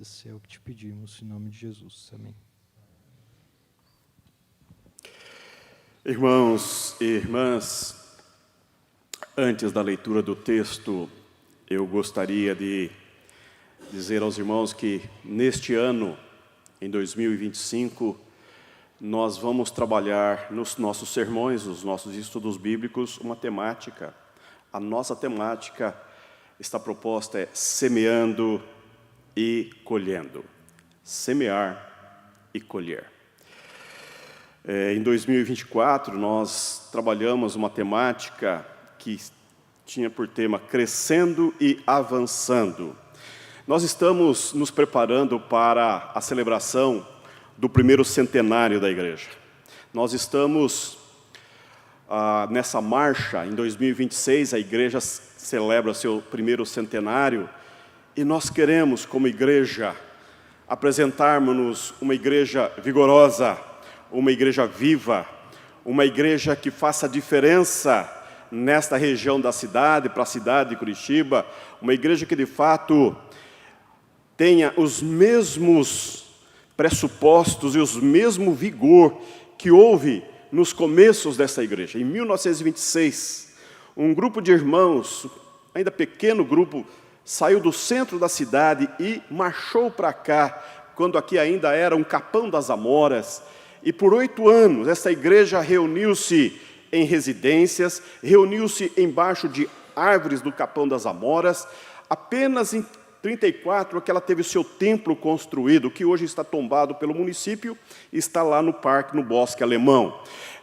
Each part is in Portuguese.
Esse é o que te pedimos, em nome de Jesus. Amém. Irmãos e irmãs, antes da leitura do texto, eu gostaria de dizer aos irmãos que neste ano, em 2025, nós vamos trabalhar nos nossos sermões, nos nossos estudos bíblicos, uma temática. A nossa temática, esta proposta é semeando e colhendo. Semear e colher. Em 2024, nós trabalhamos uma temática que tinha por tema crescendo e avançando. Nós estamos nos preparando para a celebração do primeiro centenário da igreja. Nós estamos nessa marcha, em 2026, a igreja celebra seu primeiro centenário, e nós queremos, como igreja, apresentarmos-nos uma igreja vigorosa, uma igreja viva, uma igreja que faça diferença nesta região da cidade, para a cidade de Curitiba, uma igreja que de fato tenha os mesmos pressupostos e os mesmo vigor que houve nos começos dessa igreja. Em 1926, um grupo de irmãos, ainda pequeno grupo, saiu do centro da cidade e marchou para cá, quando aqui ainda era um Capão das Amoras, e por 8 anos essa igreja reuniu-se em residências, reuniu-se embaixo de árvores do Capão das Amoras. Apenas em 34 que ela teve o seu templo construído, que hoje está tombado pelo município, está lá no parque, no Bosque Alemão.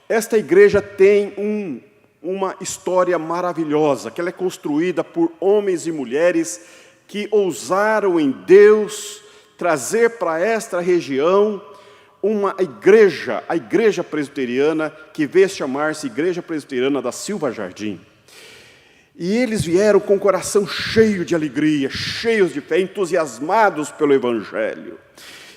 Esta igreja tem uma história maravilhosa, que ela é construída por homens e mulheres que ousaram em Deus trazer para esta região uma igreja, a Igreja Presbiteriana, que veio chamar-se Igreja Presbiteriana da Silva Jardim. E eles vieram com o coração cheio de alegria, cheios de fé, entusiasmados pelo Evangelho.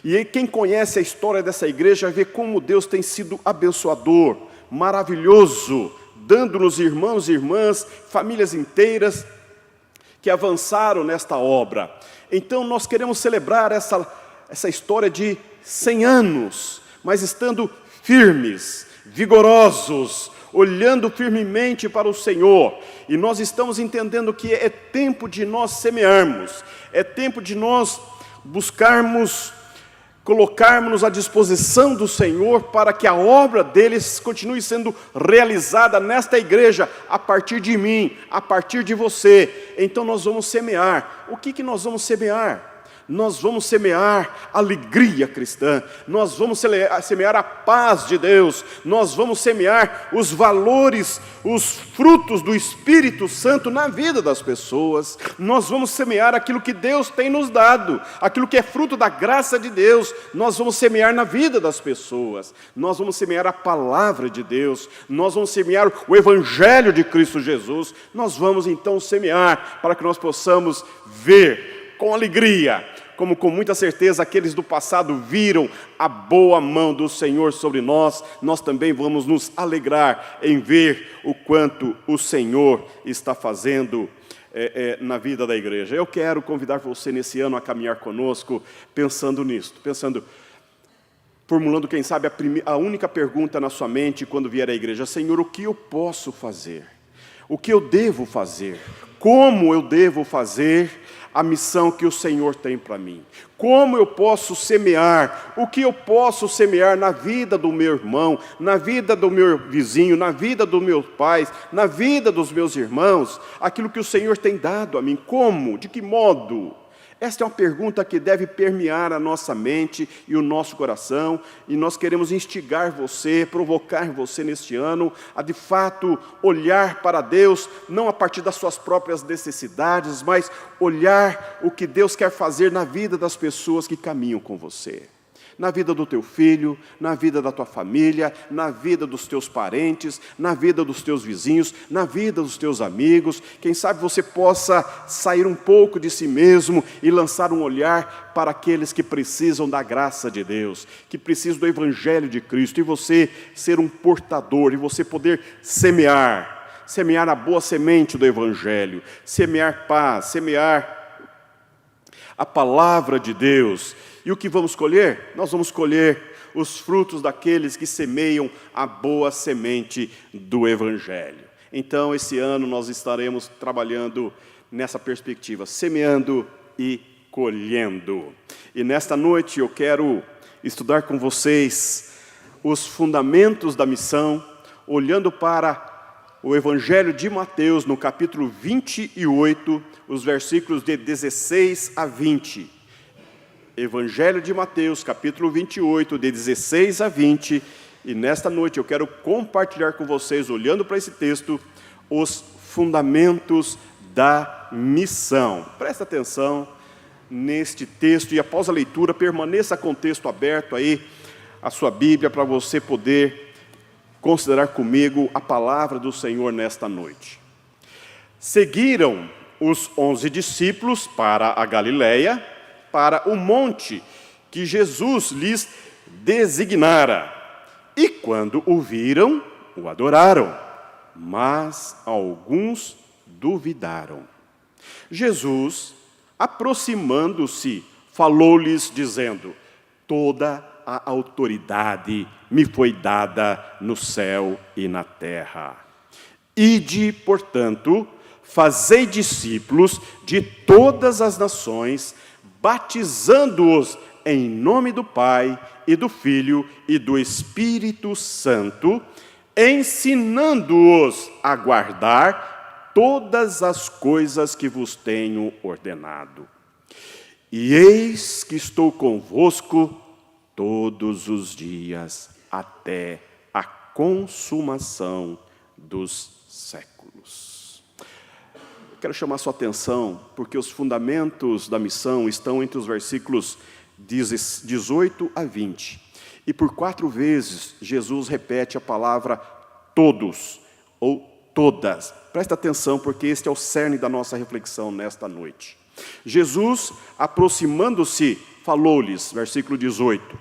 E quem conhece a história dessa igreja vê como Deus tem sido abençoador, maravilhoso, dando-nos irmãos e irmãs, famílias inteiras que avançaram nesta obra. Então nós queremos celebrar essa história de 100 anos, mas estando firmes, vigorosos, olhando firmemente para o Senhor. E nós estamos entendendo que é tempo de nós semearmos, é tempo de nós buscarmos, colocarmos-nos à disposição do Senhor para que a obra deles continue sendo realizada nesta igreja, a partir de mim, a partir de você. Então nós vamos semear. O que nós vamos semear? Nós vamos semear alegria cristã, nós vamos semear a paz de Deus, nós vamos semear os valores, os frutos do Espírito Santo na vida das pessoas, nós vamos semear aquilo que Deus tem nos dado, aquilo que é fruto da graça de Deus, nós vamos semear na vida das pessoas, nós vamos semear a palavra de Deus, nós vamos semear o Evangelho de Cristo Jesus, nós vamos então semear para que nós possamos ver com alegria, como com muita certeza aqueles do passado viram a boa mão do Senhor sobre nós, nós também vamos nos alegrar em ver o quanto o Senhor está fazendo na vida da igreja. Eu quero convidar você nesse ano a caminhar conosco, pensando nisto, formulando, quem sabe, a única pergunta na sua mente quando vier à igreja: Senhor, o que eu posso fazer? O que eu devo fazer? Como eu devo fazer a missão que o Senhor tem para mim? Como eu posso semear? O que eu posso semear na vida do meu irmão, na vida do meu vizinho, na vida dos meus pais, na vida dos meus irmãos? Aquilo que o Senhor tem dado a mim. Como? De que modo? Esta é uma pergunta que deve permear a nossa mente e o nosso coração, e nós queremos instigar você, provocar você neste ano, a de fato olhar para Deus, não a partir das suas próprias necessidades, mas olhar o que Deus quer fazer na vida das pessoas que caminham com você. Na vida do teu filho, na vida da tua família, na vida dos teus parentes, na vida dos teus vizinhos, na vida dos teus amigos. Quem sabe você possa sair um pouco de si mesmo e lançar um olhar para aqueles que precisam da graça de Deus, que precisam do Evangelho de Cristo, e você ser um portador, e você poder semear a boa semente do Evangelho, semear paz, semear a palavra de Deus. E o que vamos colher? Nós vamos colher os frutos daqueles que semeiam a boa semente do Evangelho. Então, esse ano nós estaremos trabalhando nessa perspectiva, semeando e colhendo. E nesta noite eu quero estudar com vocês os fundamentos da missão, olhando para o Evangelho de Mateus, no capítulo 28, os versículos de 16 a 20. Evangelho de Mateus, capítulo 28, de 16 a 20. E nesta noite eu quero compartilhar com vocês, olhando para esse texto, os fundamentos da missão. Presta atenção neste texto e após a leitura, permaneça com o texto aberto aí, a sua Bíblia, para você poder considerar comigo a palavra do Senhor nesta noite. Seguiram os 11 discípulos para a Galileia, para o monte que Jesus lhes designara. E quando o viram, o adoraram, mas alguns duvidaram. Jesus, aproximando-se, falou-lhes dizendo: toda a autoridade me foi dada no céu e na terra. Ide, portanto, fazei discípulos de todas as nações, batizando-os em nome do Pai e do Filho e do Espírito Santo, ensinando-os a guardar todas as coisas que vos tenho ordenado. E eis que estou convosco todos os dias, até a consumação dos séculos. Quero chamar sua atenção, porque os fundamentos da missão estão entre os versículos 18 a 20. E por 4 vezes, Jesus repete a palavra todos, ou todas. Presta atenção, porque este é o cerne da nossa reflexão nesta noite. Jesus, aproximando-se, falou-lhes, versículo 18,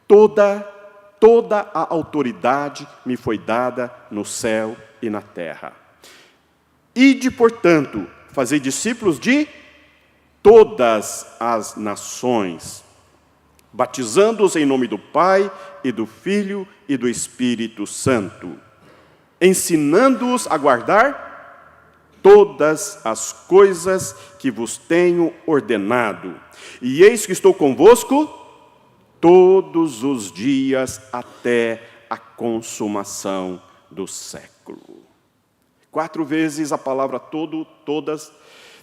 toda a autoridade me foi dada no céu e na terra. Ide, portanto, fazei discípulos de todas as nações, batizando-os em nome do Pai e do Filho e do Espírito Santo, ensinando-os a guardar todas as coisas que vos tenho ordenado. E eis que estou convosco todos os dias até a consumação do século. 4 vezes a palavra todas,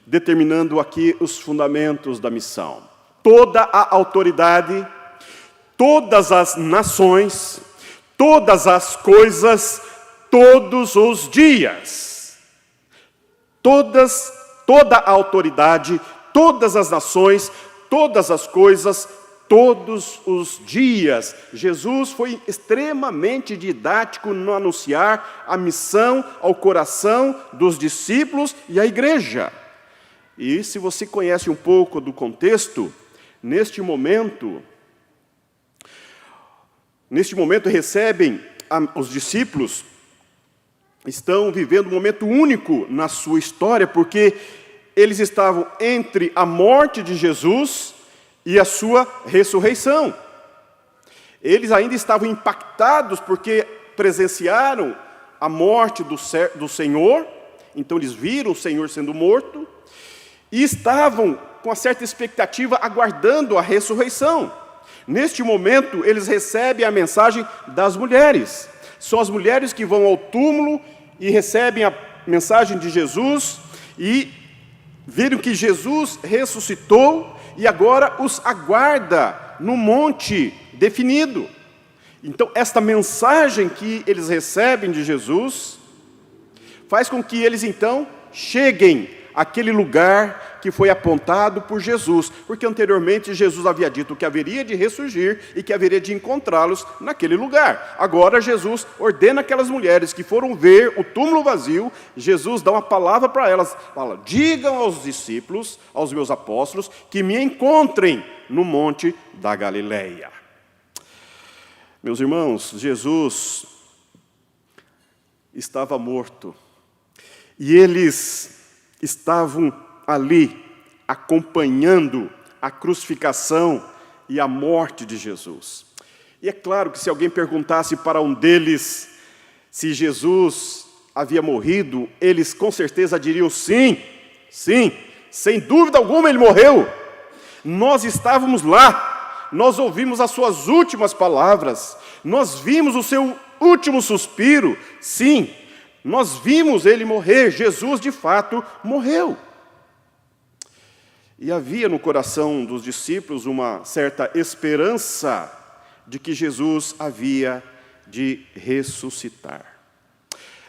determinando aqui os fundamentos da missão. Toda a autoridade, todas as nações, todas as coisas, todos os dias. Toda a autoridade, todas as nações, todas as coisas, todos os dias. Jesus foi extremamente didático no anunciar a missão ao coração dos discípulos e à igreja. E se você conhece um pouco do contexto, neste momento recebem os discípulos, estão vivendo um momento único na sua história, porque eles estavam entre a morte de Jesus e a sua ressurreição. Eles ainda estavam impactados porque presenciaram a morte do Senhor, então eles viram o Senhor sendo morto, e estavam com uma certa expectativa aguardando a ressurreição. Neste momento, eles recebem a mensagem das mulheres. São as mulheres que vão ao túmulo e recebem a mensagem de Jesus e viram que Jesus ressuscitou e agora os aguarda no monte definido. Então, esta mensagem que eles recebem de Jesus faz com que eles, então, cheguem àquele lugar que foi apontado por Jesus, porque anteriormente Jesus havia dito que haveria de ressurgir e que haveria de encontrá-los naquele lugar. Agora Jesus ordena aquelas mulheres que foram ver o túmulo vazio, Jesus dá uma palavra para elas, fala: digam aos discípulos, aos meus apóstolos, que me encontrem no monte da Galileia. Meus irmãos, Jesus estava morto e eles estavam ali acompanhando a crucificação e a morte de Jesus. E é claro que se alguém perguntasse para um deles se Jesus havia morrido, eles com certeza diriam sim, sim, sem dúvida alguma ele morreu. Nós estávamos lá, nós ouvimos as suas últimas palavras, nós vimos o seu último suspiro, sim, nós vimos ele morrer, Jesus de fato morreu. E havia no coração dos discípulos uma certa esperança de que Jesus havia de ressuscitar.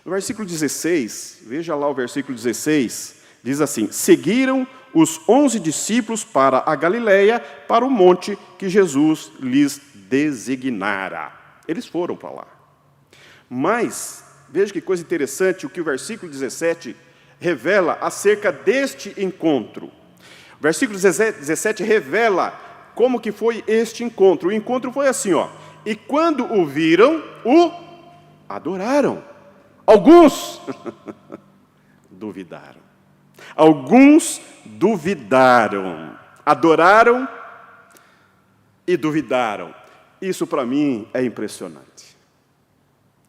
No versículo 16, veja lá o versículo 16, diz assim: seguiram os 11 discípulos para a Galileia, para o monte que Jesus lhes designara. Eles foram para lá. Mas, veja que coisa interessante o que o versículo 17 revela acerca deste encontro. O versículo 17 revela como que foi este encontro. O encontro foi assim, ó. E quando o viram, o adoraram. Alguns duvidaram. Alguns duvidaram. Adoraram e duvidaram. Isso para mim é impressionante.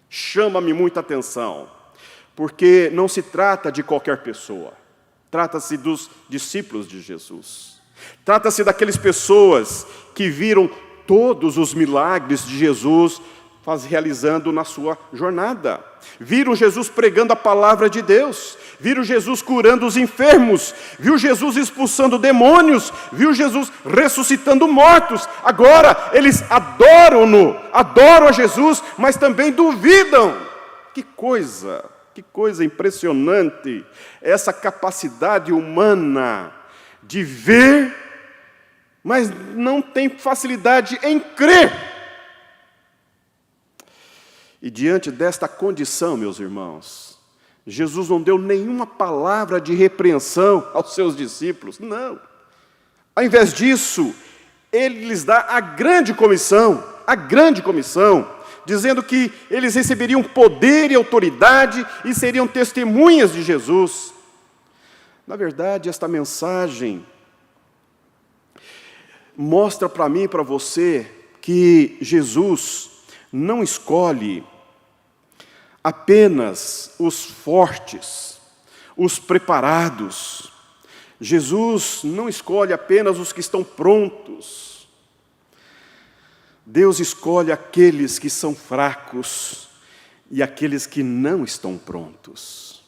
Chama-me muita atenção, porque não se trata de qualquer pessoa. Trata-se dos discípulos de Jesus. Trata-se daquelas pessoas que viram todos os milagres de Jesus realizando na sua jornada. Viram Jesus pregando a palavra de Deus. Viram Jesus curando os enfermos. Viu Jesus expulsando demônios. Viu Jesus ressuscitando mortos. Agora eles adoram-no, adoram a Jesus, mas também duvidam. Que coisa impressionante, essa capacidade humana de ver, mas não tem facilidade em crer. E diante desta condição, meus irmãos, Jesus não deu nenhuma palavra de repreensão aos seus discípulos, não. Ao invés disso, ele lhes dá a grande comissão, dizendo que eles receberiam poder e autoridade e seriam testemunhas de Jesus. Na verdade, esta mensagem mostra para mim e para você que Jesus não escolhe apenas os fortes, os preparados. Jesus não escolhe apenas os que estão prontos. Deus escolhe aqueles que são fracos e aqueles que não estão prontos.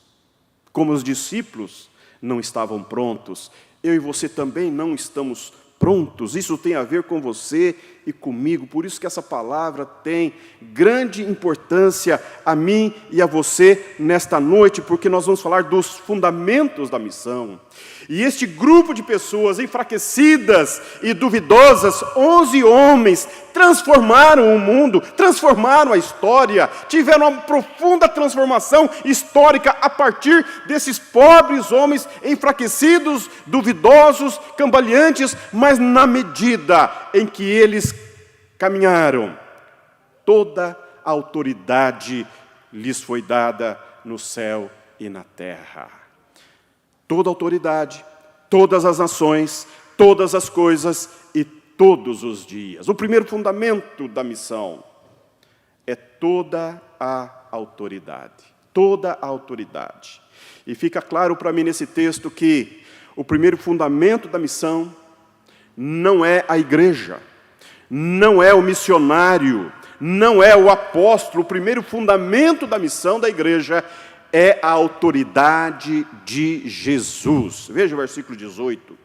Como os discípulos não estavam prontos, eu e você também não estamos prontos. Isso tem a ver com você e comigo. Por isso que essa palavra tem grande importância a mim e a você nesta noite, porque nós vamos falar dos fundamentos da missão. E este grupo de pessoas enfraquecidas e duvidosas, 11 homens, transformaram o mundo, transformaram a história, tiveram uma profunda transformação histórica a partir desses pobres homens enfraquecidos, duvidosos, cambaleantes, mas na medida em que eles caminharam, toda a autoridade lhes foi dada no céu e na terra. Toda a autoridade, todas as nações, todas as coisas e todos os dias. O primeiro fundamento da missão é toda a autoridade. Toda a autoridade. E fica claro para mim nesse texto que o primeiro fundamento da missão não é a igreja, não é o missionário, não é o apóstolo. O primeiro fundamento da missão da igreja é a autoridade de Jesus. Veja o versículo 18.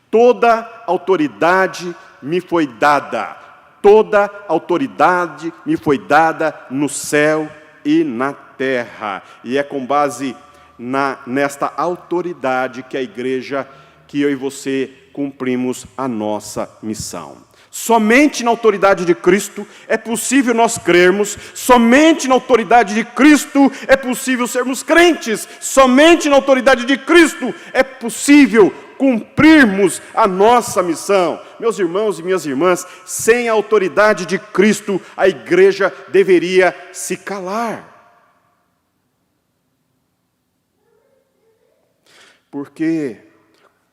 Toda autoridade me foi dada. Toda autoridade me foi dada no céu e na terra. E é com base nesta autoridade que a igreja, que eu e você cumprimos a nossa missão. Somente na autoridade de Cristo é possível nós crermos, somente na autoridade de Cristo é possível sermos crentes, somente na autoridade de Cristo é possível cumprirmos a nossa missão. Meus irmãos e minhas irmãs, sem a autoridade de Cristo, a igreja deveria se calar. Porque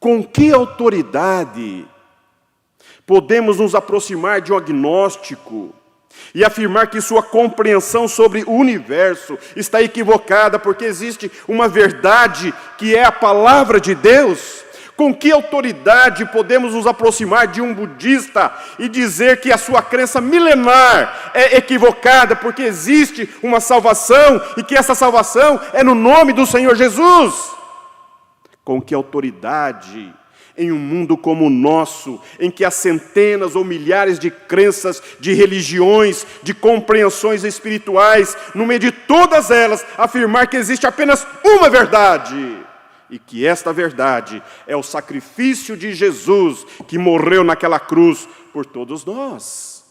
com que autoridade podemos nos aproximar de um agnóstico e afirmar que sua compreensão sobre o universo está equivocada, porque existe uma verdade que é a palavra de Deus? Com que autoridade podemos nos aproximar de um budista e dizer que a sua crença milenar é equivocada, porque existe uma salvação e que essa salvação é no nome do Senhor Jesus? Com que autoridade, em um mundo como o nosso, em que há centenas ou milhares de crenças, de religiões, de compreensões espirituais, no meio de todas elas, afirmar que existe apenas uma verdade, e que esta verdade é o sacrifício de Jesus, que morreu naquela cruz por todos nós?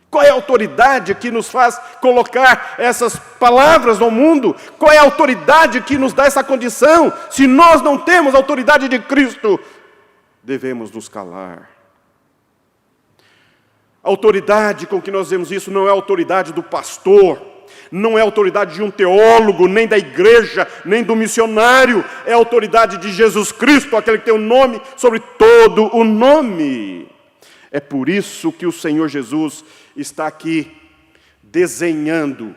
Qual é a autoridade que nos faz colocar essas palavras no mundo? Qual é a autoridade que nos dá essa condição? Se nós não temos a autoridade de Cristo, devemos nos calar. A autoridade com que nós vemos isso não é a autoridade do pastor, não é a autoridade de um teólogo, nem da igreja, nem do missionário. É a autoridade de Jesus Cristo, aquele que tem o nome sobre todo o nome. É por isso que o Senhor Jesus está aqui desenhando,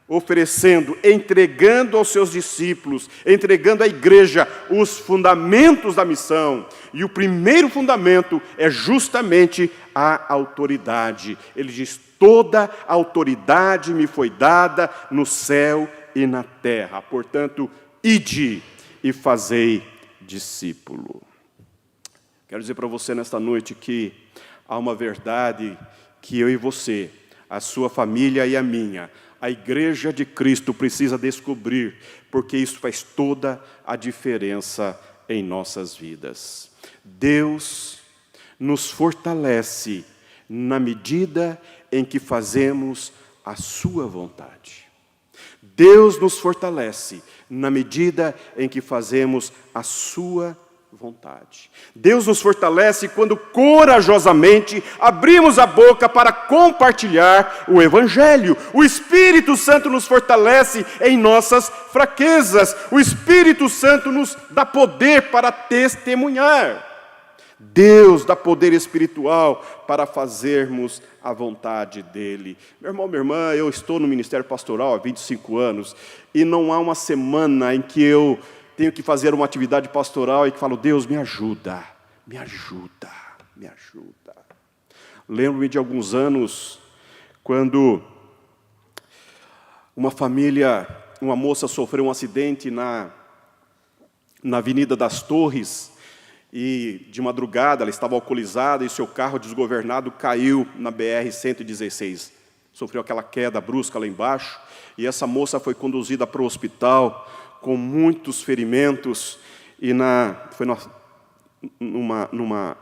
oferecendo, entregando aos seus discípulos, entregando à igreja os fundamentos da missão. E o primeiro fundamento é justamente a autoridade. Ele diz: toda a autoridade me foi dada no céu e na terra. Portanto, ide e fazei discípulo. Quero dizer para você nesta noite que há uma verdade que eu e você, a sua família e a minha, a igreja de Cristo precisa descobrir, porque isso faz toda a diferença em nossas vidas. Deus nos fortalece na medida em que fazemos a sua vontade. Deus nos fortalece na medida em que fazemos a sua vontade. Deus nos fortalece quando corajosamente abrimos a boca para compartilhar o Evangelho. O Espírito Santo nos fortalece em nossas fraquezas. O Espírito Santo nos dá poder para testemunhar. Deus dá poder espiritual para fazermos a vontade dEle. Meu irmão, minha irmã, eu estou no ministério pastoral há 25 anos e não há uma semana em que eu tenho que fazer uma atividade pastoral e que falo: Deus, me ajuda, me ajuda, me ajuda. Lembro-me de alguns anos, quando uma moça sofreu um acidente na Avenida das Torres, e de madrugada ela estava alcoolizada e seu carro desgovernado caiu na BR-116. Sofreu aquela queda brusca lá embaixo, e essa moça foi conduzida para o hospital com muitos ferimentos, e foi numa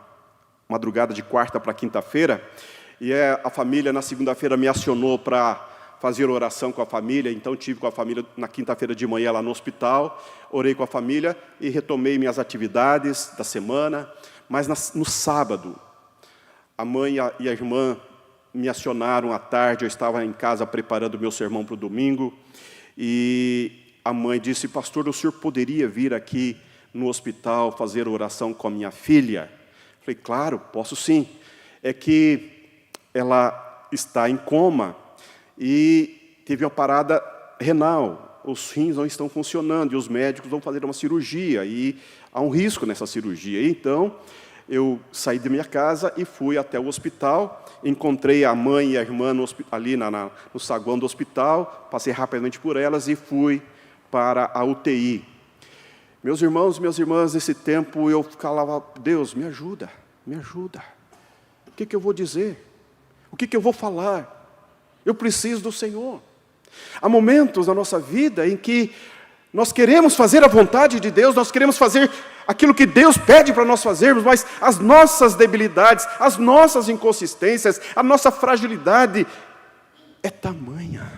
madrugada de quarta para quinta-feira, e a família na segunda-feira me acionou para fazer oração com a família. Então tive com a família na quinta-feira de manhã lá no hospital, orei com a família e retomei minhas atividades da semana. Mas no sábado, a mãe e a irmã me acionaram à tarde, eu estava em casa preparando o meu sermão para o domingo, e a mãe disse: pastor, o senhor poderia vir aqui no hospital fazer oração com a minha filha? Falei: claro, posso sim. É que ela está em coma e teve uma parada renal. Os rins não estão funcionando e os médicos vão fazer uma cirurgia e há um risco nessa cirurgia. Então, eu saí da minha casa e fui até o hospital, encontrei a mãe e a irmã ali no saguão do hospital, passei rapidamente por elas e fui para a UTI. Meus irmãos e minhas irmãs, nesse tempo eu falava: Deus, me ajuda, me ajuda. O que eu vou dizer? O que eu vou falar? Eu preciso do Senhor. Há momentos na nossa vida em que nós queremos fazer a vontade de Deus, nós queremos fazer aquilo que Deus pede para nós fazermos, mas as nossas debilidades, as nossas inconsistências, a nossa fragilidade é tamanha.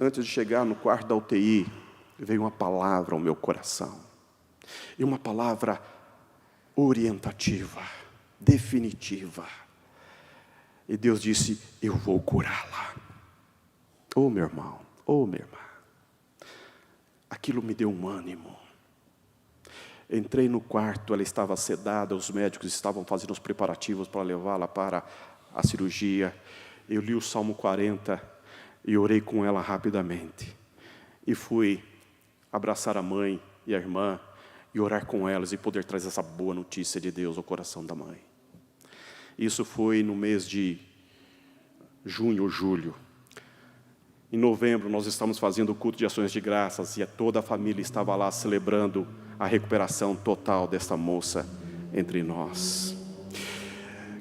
Antes de chegar no quarto da UTI, veio uma palavra ao meu coração. E uma palavra orientativa, definitiva. E Deus disse: eu vou curá-la. Oh, meu irmão, oh, minha irmã. Aquilo me deu um ânimo. Entrei no quarto, ela estava sedada, os médicos estavam fazendo os preparativos para levá-la para a cirurgia. Eu li o Salmo 40 e orei com ela rapidamente. E fui abraçar a mãe e a irmã e orar com elas e poder trazer essa boa notícia de Deus ao coração da mãe. Isso foi no mês de junho ou julho. Em novembro, nós estávamos fazendo o culto de ações de graças e toda a família estava lá celebrando a recuperação total desta moça entre nós.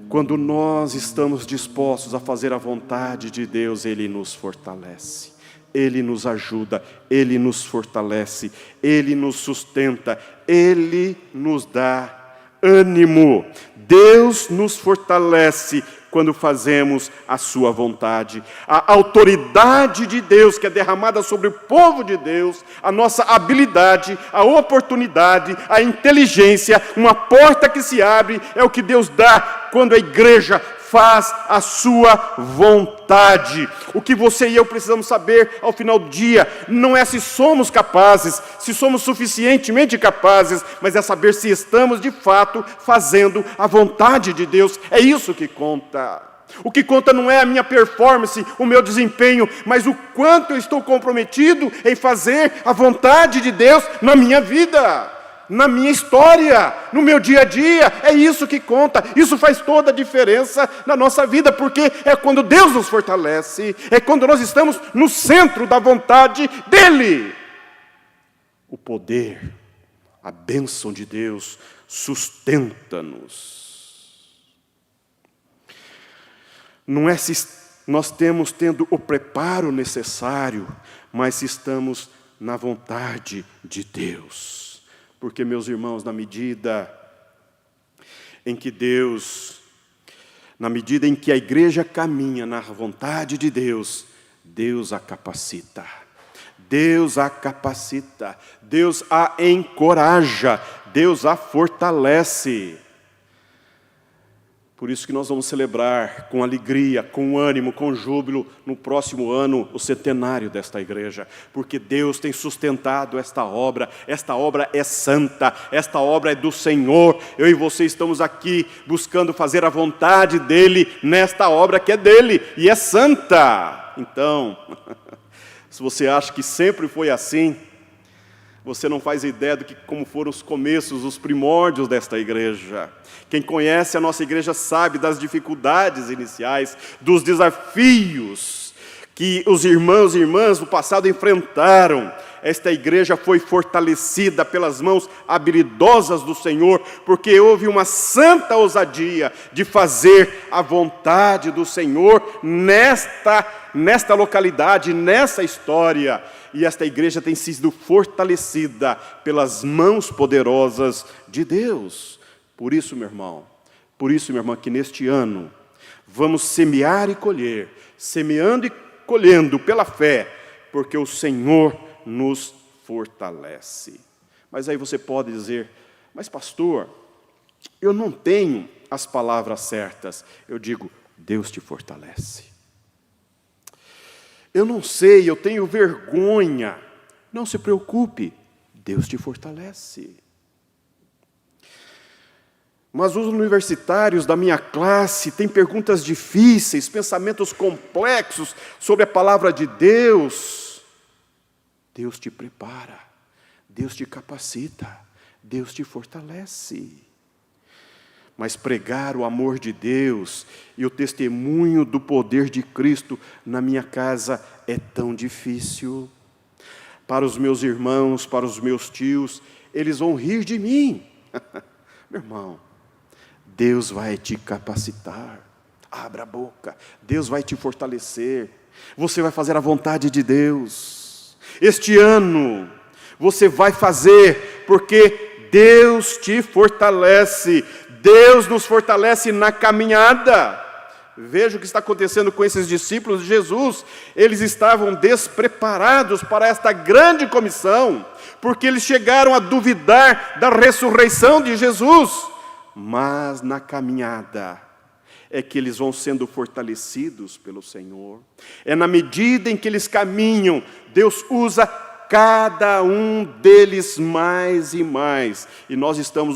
Quando nós estamos dispostos a fazer a vontade de Deus, Ele nos fortalece, Ele nos ajuda, Ele nos fortalece, Ele nos sustenta, Ele nos dá ânimo. Deus nos fortalece quando fazemos a sua vontade. A autoridade de Deus que é derramada sobre o povo de Deus, a nossa habilidade, a oportunidade, a inteligência, uma porta que se abre, é o que Deus dá quando a igreja faz a sua vontade. O que você e eu precisamos saber ao final do dia não é se somos capazes, se somos suficientemente capazes, mas é saber se estamos de fato fazendo a vontade de Deus. É isso que conta. O que conta não é a minha performance, o meu desempenho, mas o quanto eu estou comprometido em fazer a vontade de Deus na minha vida, na minha história, no meu dia a dia. É isso que conta. Isso faz toda a diferença na nossa vida, porque é quando Deus nos fortalece, é quando nós estamos no centro da vontade dEle. O poder, a bênção de Deus sustenta-nos. Não é se nós tendo o preparo necessário, mas se estamos na vontade de Deus. Porque, meus irmãos, na medida em que a igreja caminha na vontade de Deus, Deus a capacita. Deus a capacita, Deus a encoraja, Deus a fortalece. Por isso que nós vamos celebrar com alegria, com ânimo, com júbilo, no próximo ano, o centenário desta igreja. Porque Deus tem sustentado esta obra é santa, esta obra é do Senhor. Eu e você estamos aqui buscando fazer a vontade dEle nesta obra que é dEle e é santa. Então, se você acha que sempre foi assim, você não faz ideia de como foram os começos, os primórdios desta igreja. Quem conhece a nossa igreja sabe das dificuldades iniciais, dos desafios que os irmãos e irmãs do passado enfrentaram. Esta igreja foi fortalecida pelas mãos habilidosas do Senhor, porque houve uma santa ousadia de fazer a vontade do Senhor nesta localidade, nessa história. E esta igreja tem sido fortalecida pelas mãos poderosas de Deus. Por isso, meu irmão, minha irmã, que neste ano vamos semear e colher, semeando e colhendo pela fé, porque o Senhor nos fortalece. Mas aí você pode dizer, mas pastor, eu não tenho as palavras certas. Eu digo, Deus te fortalece. Eu não sei, eu tenho vergonha. Não se preocupe, Deus te fortalece. Mas os universitários da minha classe têm perguntas difíceis, pensamentos complexos sobre a palavra de Deus. Deus te prepara, Deus te capacita, Deus te fortalece. Mas pregar o amor de Deus e o testemunho do poder de Cristo na minha casa é tão difícil. Para os meus irmãos, para os meus tios, eles vão rir de mim. Meu irmão, Deus vai te capacitar. Abra a boca, Deus vai te fortalecer. Você vai fazer a vontade de Deus. Este ano, você vai fazer, porque Deus te fortalece. Deus nos fortalece na caminhada. Veja o que está acontecendo com esses discípulos de Jesus. Eles estavam despreparados para esta grande comissão, porque eles chegaram a duvidar da ressurreição de Jesus. Mas na caminhada é que eles vão sendo fortalecidos pelo Senhor. É na medida em que eles caminham, Deus usa cada um deles mais e mais. E nós estamos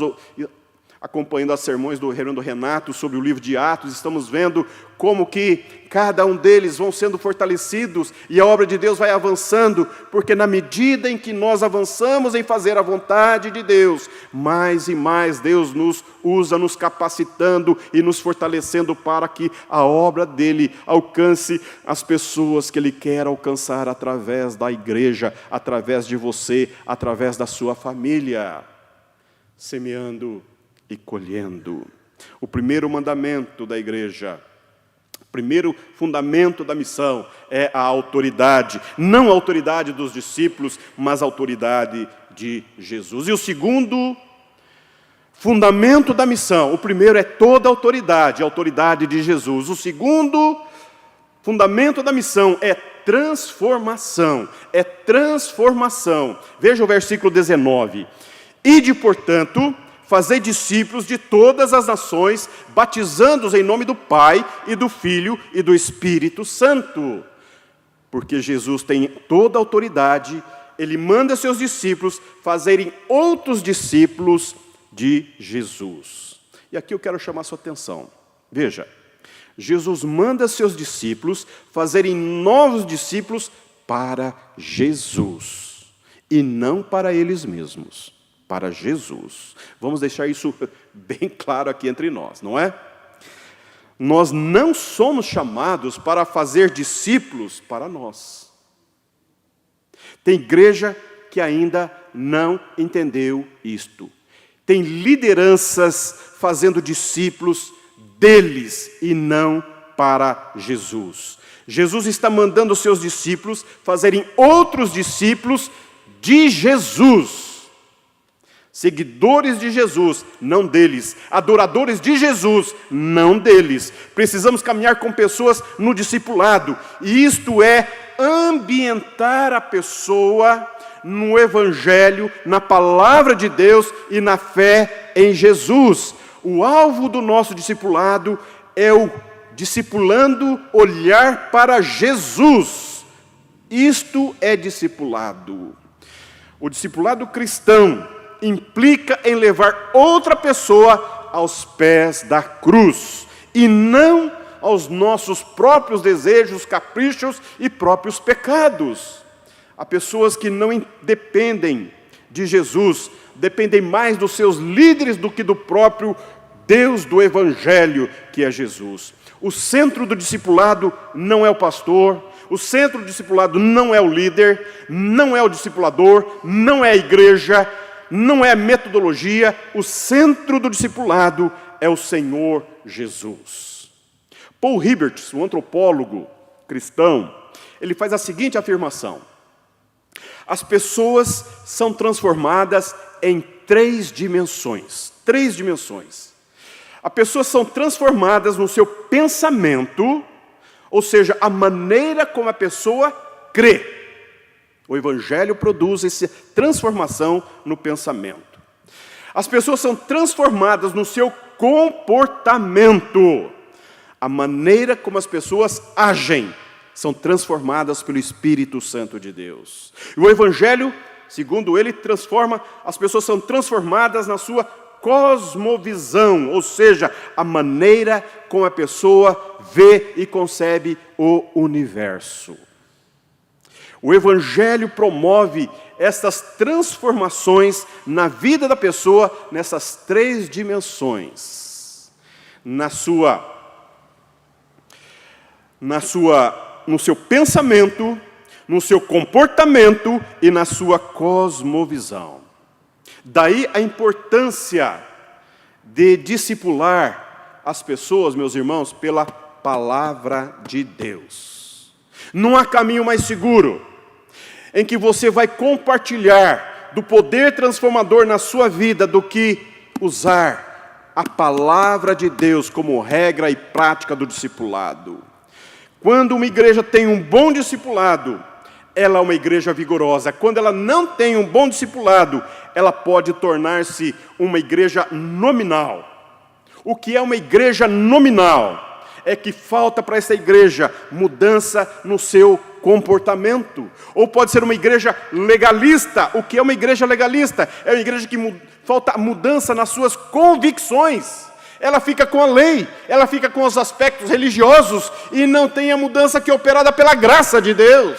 acompanhando as sermões do reverendo Renato sobre o livro de Atos, estamos vendo como que cada um deles vão sendo fortalecidos e a obra de Deus vai avançando, porque na medida em que nós avançamos em fazer a vontade de Deus, mais e mais Deus nos usa, nos capacitando e nos fortalecendo para que a obra dele alcance as pessoas que ele quer alcançar através da igreja, através de você, através da sua família, semeando e colhendo. O primeiro mandamento da igreja, o primeiro fundamento da missão é a autoridade. Não a autoridade dos discípulos, mas a autoridade de Jesus. E o segundo fundamento da missão, o primeiro é toda a autoridade de Jesus. O segundo fundamento da missão é transformação. É transformação. Veja o versículo 19. Ide, portanto, fazei discípulos de todas as nações, batizando-os em nome do Pai, e do Filho, e do Espírito Santo. Porque Jesus tem toda a autoridade, ele manda seus discípulos fazerem outros discípulos de Jesus. E aqui eu quero chamar a sua atenção. Veja, Jesus manda seus discípulos fazerem novos discípulos para Jesus, e não para eles mesmos. Para Jesus. Vamos deixar isso bem claro aqui entre nós, não é? Nós não somos chamados para fazer discípulos para nós. Tem igreja que ainda não entendeu isto. Tem lideranças fazendo discípulos deles e não para Jesus. Jesus está mandando os seus discípulos fazerem outros discípulos de Jesus. Seguidores de Jesus, não deles. Adoradores de Jesus, não deles. Precisamos caminhar com pessoas no discipulado. E isto é ambientar a pessoa no Evangelho, na palavra de Deus e na fé em Jesus. O alvo do nosso discipulado é o discipulando olhar para Jesus. Isto é discipulado. O discipulado cristão implica em levar outra pessoa aos pés da cruz, e não aos nossos próprios desejos, caprichos e próprios pecados. Há pessoas que não dependem de Jesus, dependem mais dos seus líderes do que do próprio Deus do Evangelho, que é Jesus. O centro do discipulado não é o pastor, o centro do discipulado não é o líder, não é o discipulador, não é a igreja, não é a metodologia. O centro do discipulado é o Senhor Jesus. Paul Hibbert, um antropólogo cristão, ele faz a seguinte afirmação: as pessoas são transformadas em três dimensões. Três dimensões. As pessoas são transformadas no seu pensamento, ou seja, a maneira como a pessoa crê. O Evangelho produz essa transformação no pensamento. As pessoas são transformadas no seu comportamento. A maneira como as pessoas agem são transformadas pelo Espírito Santo de Deus. E o Evangelho, segundo ele, as pessoas são transformadas na sua cosmovisão, ou seja, a maneira como a pessoa vê e concebe o universo. O Evangelho promove essas transformações na vida da pessoa nessas três dimensões. No seu pensamento, no seu comportamento e na sua cosmovisão. Daí a importância de discipular as pessoas, meus irmãos, pela palavra de Deus. Não há caminho mais seguro em que você vai compartilhar do poder transformador na sua vida do que usar a palavra de Deus como regra e prática do discipulado. Quando uma igreja tem um bom discipulado, ela é uma igreja vigorosa. Quando ela não tem um bom discipulado, ela pode tornar-se uma igreja nominal. O que é uma igreja nominal? É que falta para essa igreja mudança no seu comportamento. Ou pode ser uma igreja legalista. O que é uma igreja legalista? É uma igreja que falta mudança nas suas convicções. Ela fica com a lei, ela fica com os aspectos religiosos e não tem a mudança que é operada pela graça de Deus.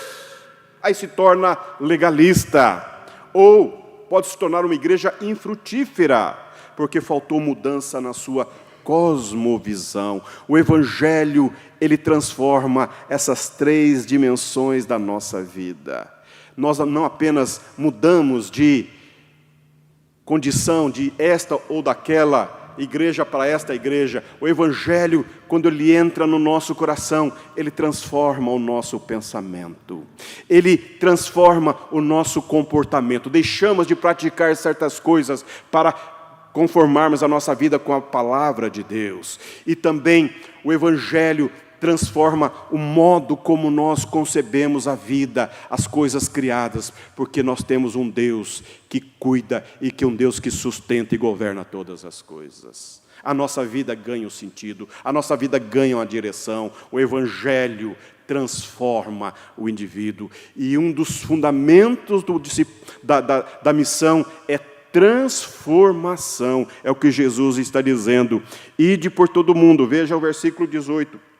Aí se torna legalista. Ou pode se tornar uma igreja infrutífera, porque faltou mudança na sua cosmovisão. O Evangelho, ele transforma essas 3 dimensões da nossa vida. Nós não apenas mudamos de condição de esta ou daquela igreja para esta igreja. O Evangelho, quando ele entra no nosso coração, ele transforma o nosso pensamento. Ele transforma o nosso comportamento. Deixamos de praticar certas coisas para conformarmos a nossa vida com a palavra de Deus. E também o Evangelho transforma o modo como nós concebemos a vida, as coisas criadas, porque nós temos um Deus que cuida e que é um Deus que sustenta e governa todas as coisas. A nossa vida ganha um sentido, a nossa vida ganha uma direção. O Evangelho transforma o indivíduo. E um dos fundamentos da missão é transformação. É o que Jesus está dizendo. Ide por todo mundo. Veja o versículo 18.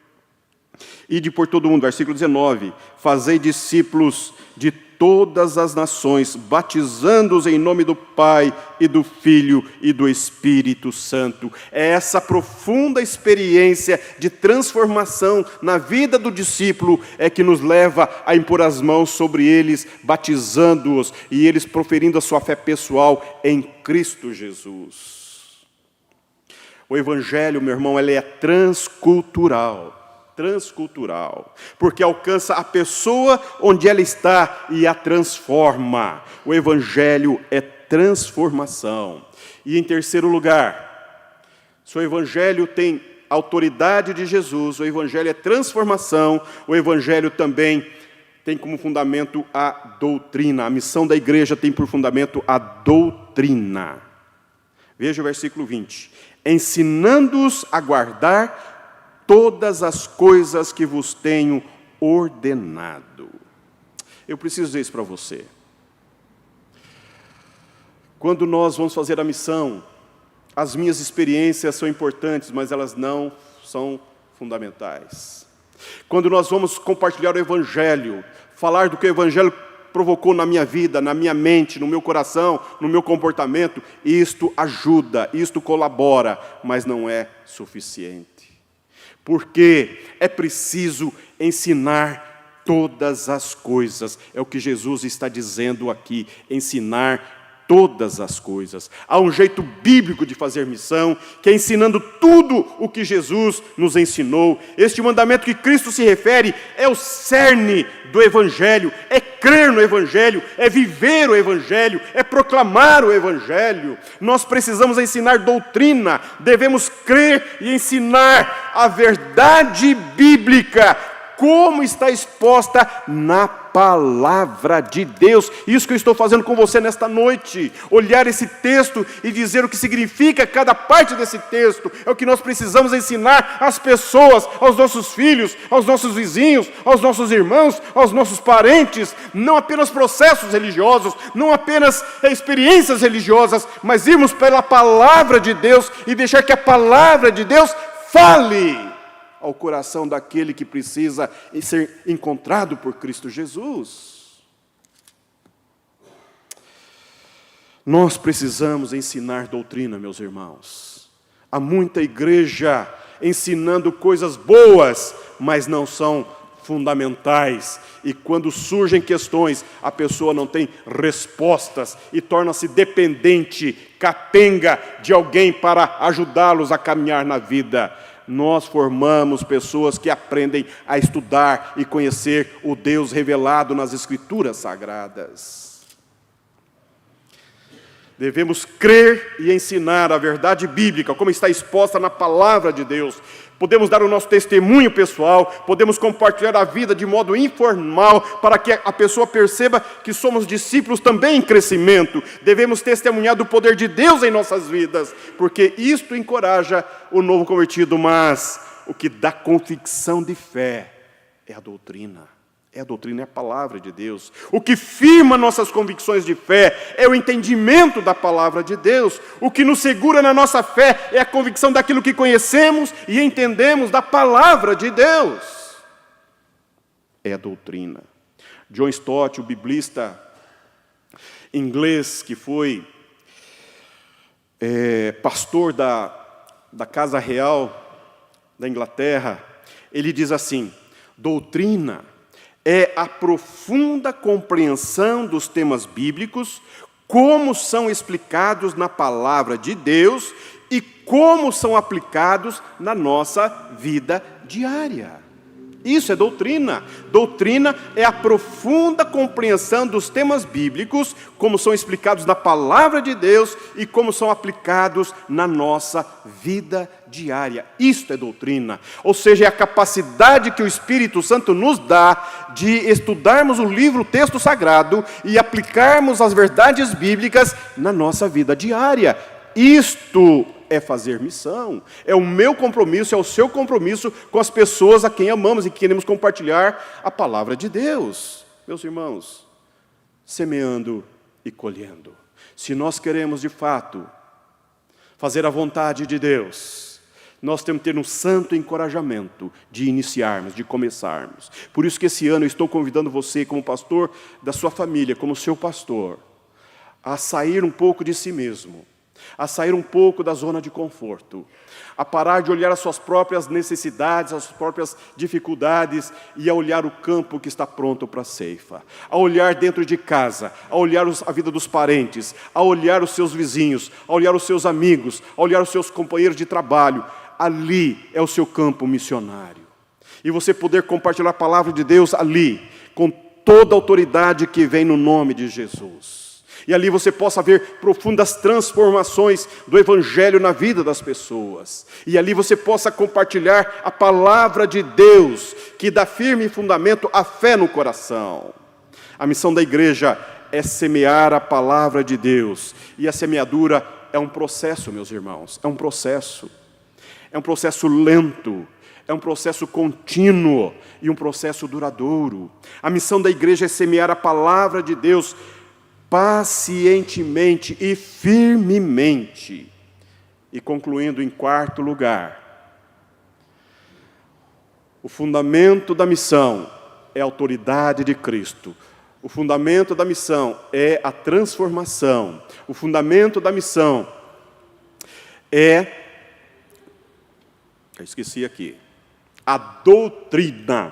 Ide por todo mundo, versículo 19, fazei discípulos de todas as nações, batizando-os em nome do Pai e do Filho e do Espírito Santo. É essa profunda experiência de transformação na vida do discípulo é que nos leva a impor as mãos sobre eles, batizando-os e eles proferindo a sua fé pessoal em Cristo Jesus. O Evangelho, meu irmão, ele é transcultural, porque alcança a pessoa onde ela está e a transforma. O Evangelho é transformação. E em terceiro lugar, se o Evangelho tem autoridade de Jesus, o Evangelho é transformação, o Evangelho também tem como fundamento a doutrina. A missão da igreja tem por fundamento a doutrina. Veja o versículo 20. Ensinando-os a guardar todas as coisas que vos tenho ordenado. Eu preciso dizer isso para você. Quando nós vamos fazer a missão, as minhas experiências são importantes, mas elas não são fundamentais. Quando nós vamos compartilhar o Evangelho, falar do que o Evangelho provocou na minha vida, na minha mente, no meu coração, no meu comportamento, isto ajuda, isto colabora, mas não é suficiente. Porque é preciso ensinar todas as coisas. É o que Jesus está dizendo aqui, ensinar todas as coisas. Há um jeito bíblico de fazer missão, que é ensinando tudo o que Jesus nos ensinou. Este mandamento que Cristo se refere é o cerne do Evangelho, é crer no Evangelho, é viver o Evangelho, é proclamar o Evangelho. Nós precisamos ensinar doutrina, devemos crer e ensinar a verdade bíblica, como está exposta na palavra de Deus. Isso que eu estou fazendo com você nesta noite, olhar esse texto e dizer o que significa cada parte desse texto. É o que nós precisamos ensinar às pessoas, aos nossos filhos, aos nossos vizinhos, aos nossos irmãos, aos nossos parentes. Não apenas processos religiosos, não apenas experiências religiosas, mas irmos pela palavra de Deus e deixar que a palavra de Deus fale ao coração daquele que precisa ser encontrado por Cristo Jesus. Nós precisamos ensinar doutrina, meus irmãos. Há muita igreja ensinando coisas boas, mas não são fundamentais. E quando surgem questões, a pessoa não tem respostas e torna-se dependente, capenga de alguém para ajudá-los a caminhar na vida. Nós formamos pessoas que aprendem a estudar e conhecer o Deus revelado nas Escrituras Sagradas. Devemos crer e ensinar a verdade bíblica, como está exposta na palavra de Deus. Podemos dar o nosso testemunho pessoal, podemos compartilhar a vida de modo informal, para que a pessoa perceba que somos discípulos também em crescimento. Devemos testemunhar do poder de Deus em nossas vidas, porque isto encoraja o novo convertido, mas o que dá convicção de fé é a doutrina, É a doutrina, é a palavra de Deus. O que firma nossas convicções de fé é o entendimento da palavra de Deus. O que nos segura na nossa fé é a convicção daquilo que conhecemos e entendemos da palavra de Deus. É a doutrina. John Stott, o biblista inglês que foi pastor da Casa Real da Inglaterra, ele diz assim: doutrina é a profunda compreensão dos temas bíblicos, como são explicados na palavra de Deus e como são aplicados na nossa vida diária. Isso é doutrina. Doutrina é a profunda compreensão dos temas bíblicos, como são explicados na palavra de Deus e como são aplicados na nossa vida diária. Isto é doutrina. Ou seja, é a capacidade que o Espírito Santo nos dá de estudarmos o livro, o texto sagrado e aplicarmos as verdades bíblicas na nossa vida diária. Isto é fazer missão, é o meu compromisso, é o seu compromisso com as pessoas a quem amamos e que queremos compartilhar a palavra de Deus. Meus irmãos, semeando e colhendo. Se nós queremos de fato fazer a vontade de Deus, nós temos que ter um santo encorajamento de iniciarmos, de começarmos. Por isso que esse ano eu estou convidando você, como pastor da sua família, como seu pastor, a sair um pouco de si mesmo, a sair um pouco da zona de conforto, a parar de olhar as suas próprias necessidades, as suas próprias dificuldades e a olhar o campo que está pronto para a ceifa, a olhar dentro de casa, a olhar a vida dos parentes, a olhar os seus vizinhos, a olhar os seus amigos, a olhar os seus companheiros de trabalho. Ali é o seu campo missionário. E você poder compartilhar a palavra de Deus ali, com toda a autoridade que vem no nome de Jesus. E ali você possa ver profundas transformações do Evangelho na vida das pessoas. E ali você possa compartilhar a palavra de Deus, que dá firme fundamento à fé no coração. A missão da igreja é semear a palavra de Deus. E a semeadura é um processo, meus irmãos, é um processo. É um processo lento, é um processo contínuo e um processo duradouro. A missão da igreja é semear a palavra de Deus pacientemente e firmemente. E concluindo em quarto lugar, o fundamento da missão é a autoridade de Cristo. O fundamento da missão é a transformação. O fundamento da missão a doutrina.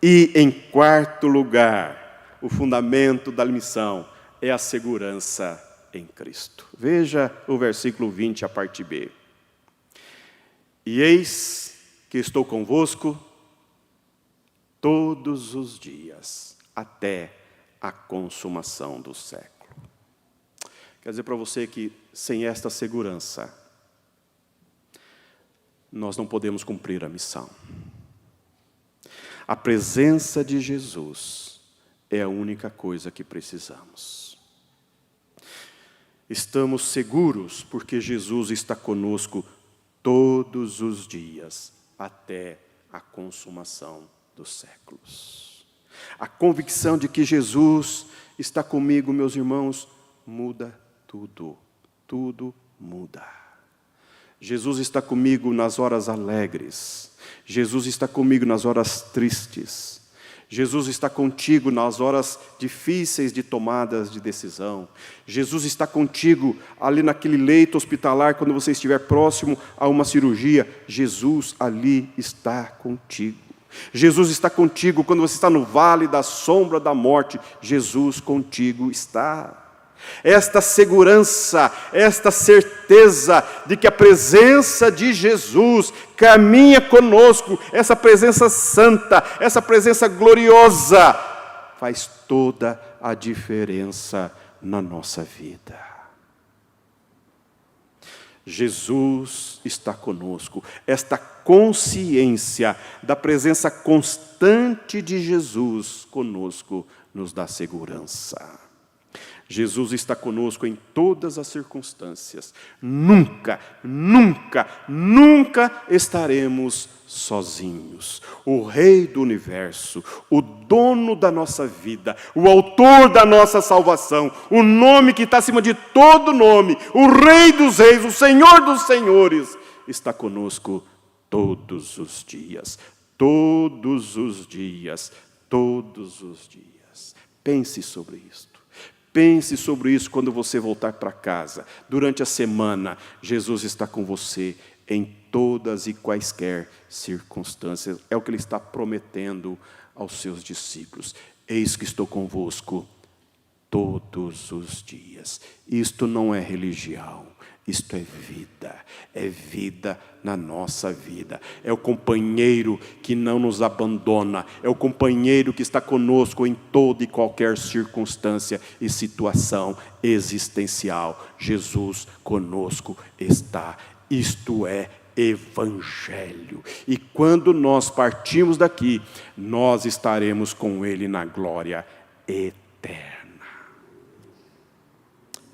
E em quarto lugar, o fundamento da missão é a segurança em Cristo. Veja o versículo 20, a parte B. E eis que estou convosco todos os dias, até a consumação do século. Quer dizer para você que sem esta segurança, nós não podemos cumprir a missão. A presença de Jesus é a única coisa que precisamos. Estamos seguros porque Jesus está conosco todos os dias, até a consumação dos séculos. A convicção de que Jesus está comigo, meus irmãos, muda tudo. Tudo muda. Jesus está comigo nas horas alegres. Jesus está comigo nas horas tristes. Jesus está contigo nas horas difíceis de tomadas de decisão. Jesus está contigo ali naquele leito hospitalar, quando você estiver próximo a uma cirurgia. Jesus ali está contigo. Jesus está contigo quando você está no vale da sombra da morte. Jesus contigo está. Esta segurança, esta certeza de que a presença de Jesus caminha conosco, essa presença santa, essa presença gloriosa, faz toda a diferença na nossa vida. Jesus está conosco. Esta consciência da presença constante de Jesus conosco nos dá segurança. Jesus está conosco em todas as circunstâncias. Nunca, nunca, nunca estaremos sozinhos. O Rei do Universo, o dono da nossa vida, o autor da nossa salvação, o nome que está acima de todo nome, o Rei dos Reis, o Senhor dos Senhores, está conosco todos os dias. Todos os dias, todos os dias. Pense sobre isto. Pense sobre isso quando você voltar para casa. Durante a semana, Jesus está com você em todas e quaisquer circunstâncias. É o que Ele está prometendo aos seus discípulos. Eis que estou convosco todos os dias. Isto não é religião. Isto é vida na nossa vida. É o companheiro que não nos abandona, é o companheiro que está conosco em toda e qualquer circunstância e situação existencial. Jesus conosco está. Isto é Evangelho. E quando nós partimos daqui, nós estaremos com Ele na glória eterna.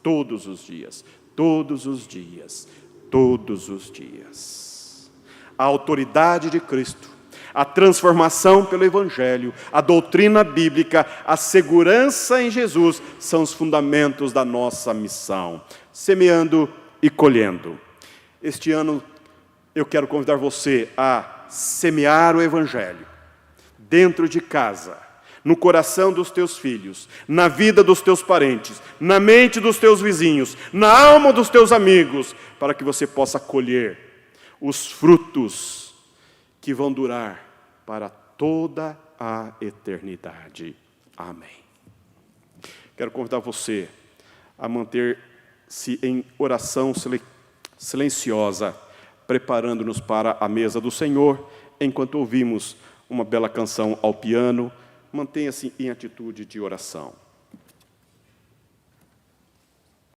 Todos os dias. Todos os dias, todos os dias. A autoridade de Cristo, a transformação pelo Evangelho, a doutrina bíblica, a segurança em Jesus são os fundamentos da nossa missão. Semeando e colhendo. Este ano eu quero convidar você a semear o Evangelho dentro de casa, no coração dos teus filhos, na vida dos teus parentes, na mente dos teus vizinhos, na alma dos teus amigos, para que você possa colher os frutos que vão durar para toda a eternidade. Amém. Quero convidar você a manter-se em oração silenciosa, preparando-nos para a mesa do Senhor, enquanto ouvimos uma bela canção ao piano. Mantenha-se em atitude de oração.